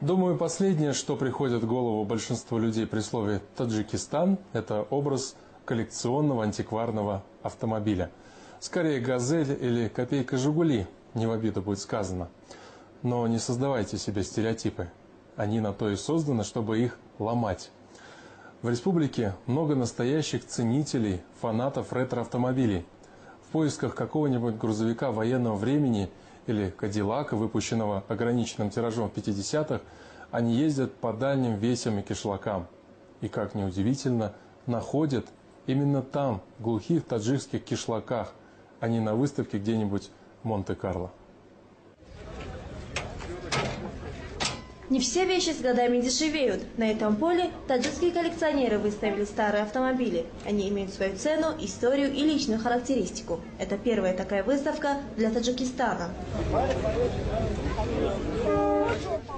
Думаю, последнее, что приходит в голову большинству людей при слове «Таджикистан», это образ коллекционного антикварного автомобиля. Скорее «Газель» или «Копейка Жигули», не в обиду будет сказано. Но не создавайте себе стереотипы. Они на то и созданы, чтобы их ломать. В республике много настоящих ценителей, фанатов ретро-автомобилей. В поисках какого-нибудь грузовика военного времени или Кадиллака, выпущенного ограниченным тиражом в 50-х, они ездят по дальним весям и кишлакам. И, как ни удивительно, находят именно там, в глухих таджикских кишлаках, а не на выставке где-нибудь в Монте-Карло. Не все вещи с годами дешевеют. На этом поле таджикские коллекционеры выставили старые автомобили. Они имеют свою цену, историю и личную характеристику. Это первая такая выставка для Таджикистана.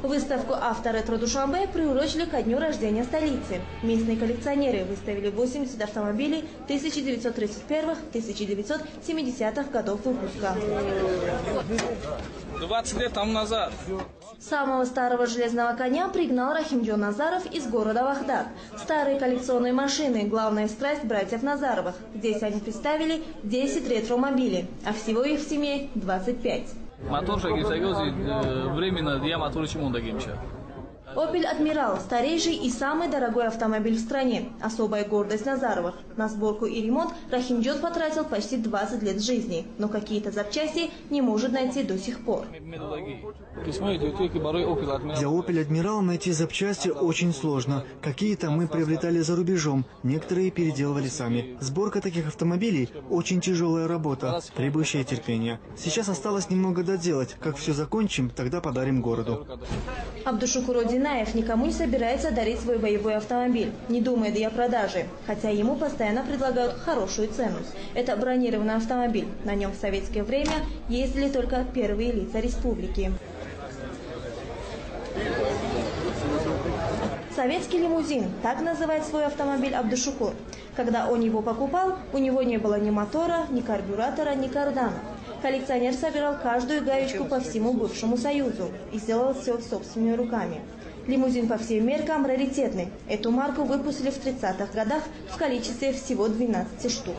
Выставку «Авто-ретро Душанбе» приурочили ко дню рождения столицы. Местные коллекционеры выставили 80 автомобилей 1931-1970-х годов выпуска. 20 лет тому назад. Самого старого железного коня пригнал Рахимджон Назаров из города Вахдак. Старые коллекционные машины – главная страсть братьев Назаровых. Здесь они представили 10 ретромобилей, а всего их в семье 25. Мотор временно я мотор чему дагимча. «Опель Адмирал» – старейший и самый дорогой автомобиль в стране. Особая гордость Назаровых. На сборку и ремонт Рахимджон потратил почти 20 лет жизни. Но какие-то запчасти не может найти до сих пор. Для «Опель Адмирал» найти запчасти очень сложно. Какие-то мы приобретали за рубежом, некоторые переделывали сами. Сборка таких автомобилей – очень тяжелая работа, требующая терпения. Сейчас осталось немного доделать. Как все закончим, тогда подарим городу. Абдушукур Одинаев никому не собирается дарить свой боевой автомобиль, не думает и о продаже, хотя ему постоянно предлагают хорошую цену. Это бронированный автомобиль. На нем в советское время ездили только первые лица республики. Советский лимузин – так называет свой автомобиль Абдушукур. Когда он его покупал, у него не было ни мотора, ни карбюратора, ни кардана. Коллекционер собирал каждую гаечку по всему бывшему Союзу и сделал все собственными руками. Лимузин по всем меркам раритетный. Эту марку выпустили в 30-х годах в количестве всего 12 штук.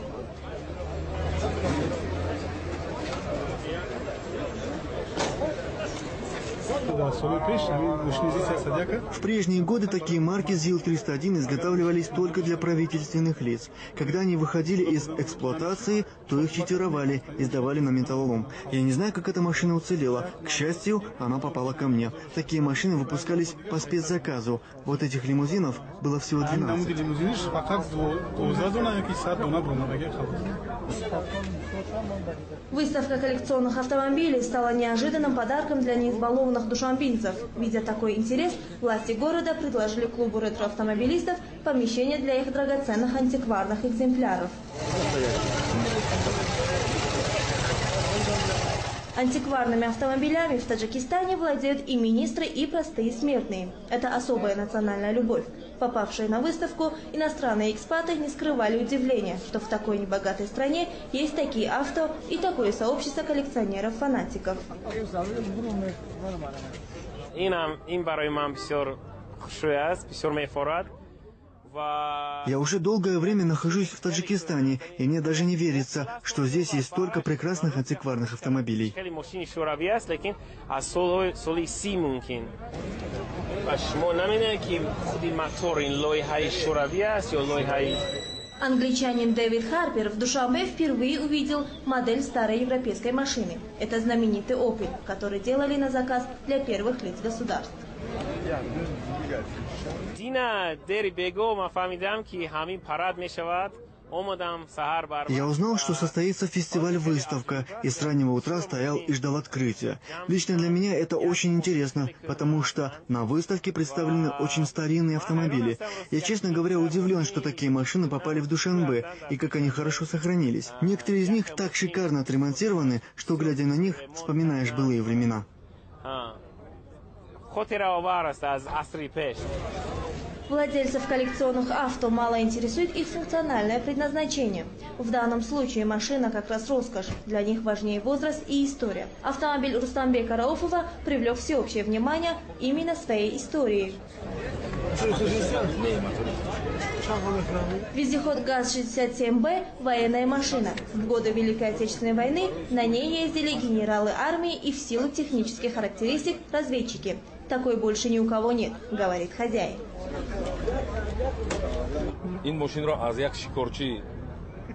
В прежние годы такие марки ЗИЛ-301 изготавливались только для правительственных лиц. Когда они выходили из эксплуатации, то их читировали и сдавали на металлолом. Я не знаю, как эта машина уцелела. К счастью, она попала ко мне. Такие машины выпускались по спецзаказу. Вот этих лимузинов было всего 12. Выставка коллекционных автомобилей стала неожиданным подарком для неизбалованных душанбинцев. Видя такой интерес, власти города предложили клубу ретроавтомобилистов помещение для их драгоценных антикварных экземпляров. Антикварными автомобилями в Таджикистане владеют и министры, и простые смертные. Это особая национальная любовь. Попавшие на выставку, иностранные экспаты не скрывали удивления, что в такой небогатой стране есть такие авто и такое сообщество коллекционеров-фанатиков. Я уже долгое время нахожусь в Таджикистане, и мне даже не верится, что здесь есть столько прекрасных антикварных автомобилей. Англичанин Дэвид Харпер в Душанбе впервые увидел модель старой европейской машины. Это знаменитый «Опель», который делали на заказ для первых лиц государств. Я узнал, что состоится фестиваль-выставка, и с раннего утра стоял и ждал открытия. Лично для меня это очень интересно, потому что на выставке представлены очень старинные автомобили. Я, честно говоря, удивлен, что такие машины попали в Душанбе, и как они хорошо сохранились. Некоторые из них так шикарно отремонтированы, что, глядя на них, вспоминаешь былые времена. Владельцев коллекционных авто мало интересует их функциональное предназначение. В данном случае машина как раз роскошь. Для них важнее возраст и история. Автомобиль Рустамбека Рауфова привлек всеобщее внимание именно своей историей. Вездеход ГАЗ-67Б – военная машина. В годы Великой Отечественной войны на ней ездили генералы армии и в силу технических характеристик разведчики. Такой больше ни у кого нет, говорит хозяин.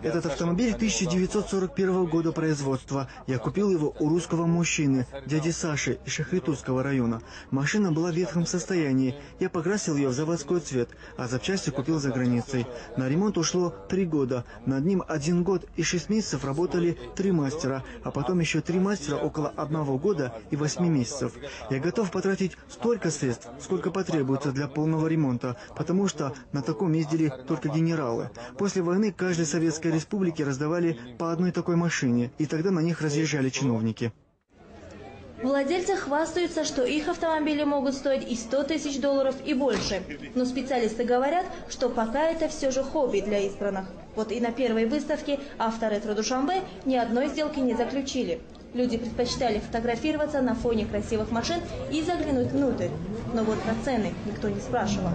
Этот автомобиль 1941 года производства. Я купил его у русского мужчины, дяди Саши из Шахритутского района. Машина была в ветхом состоянии. Я покрасил ее в заводской цвет, а запчасти купил за границей. На ремонт ушло 3 года. Над ним 1 год и 6 месяцев работали 3 мастера, а потом еще 3 мастера около 1 года и 8 месяцев. Я готов потратить столько средств, сколько потребуется для полного ремонта, потому что на таком ездили только генералы. После войны каждой советской республике раздавали по одной такой машине, и тогда на них разъезжали чиновники. Владельцы хвастаются, что их автомобили могут стоить и $100 000 и больше. Но специалисты говорят, что пока это все же хобби для избранных. Вот и на первой выставке «Авторетро Душанбе» ни одной сделки не заключили. Люди предпочитали фотографироваться на фоне красивых машин и заглянуть внутрь. Но вот про цены никто не спрашивал.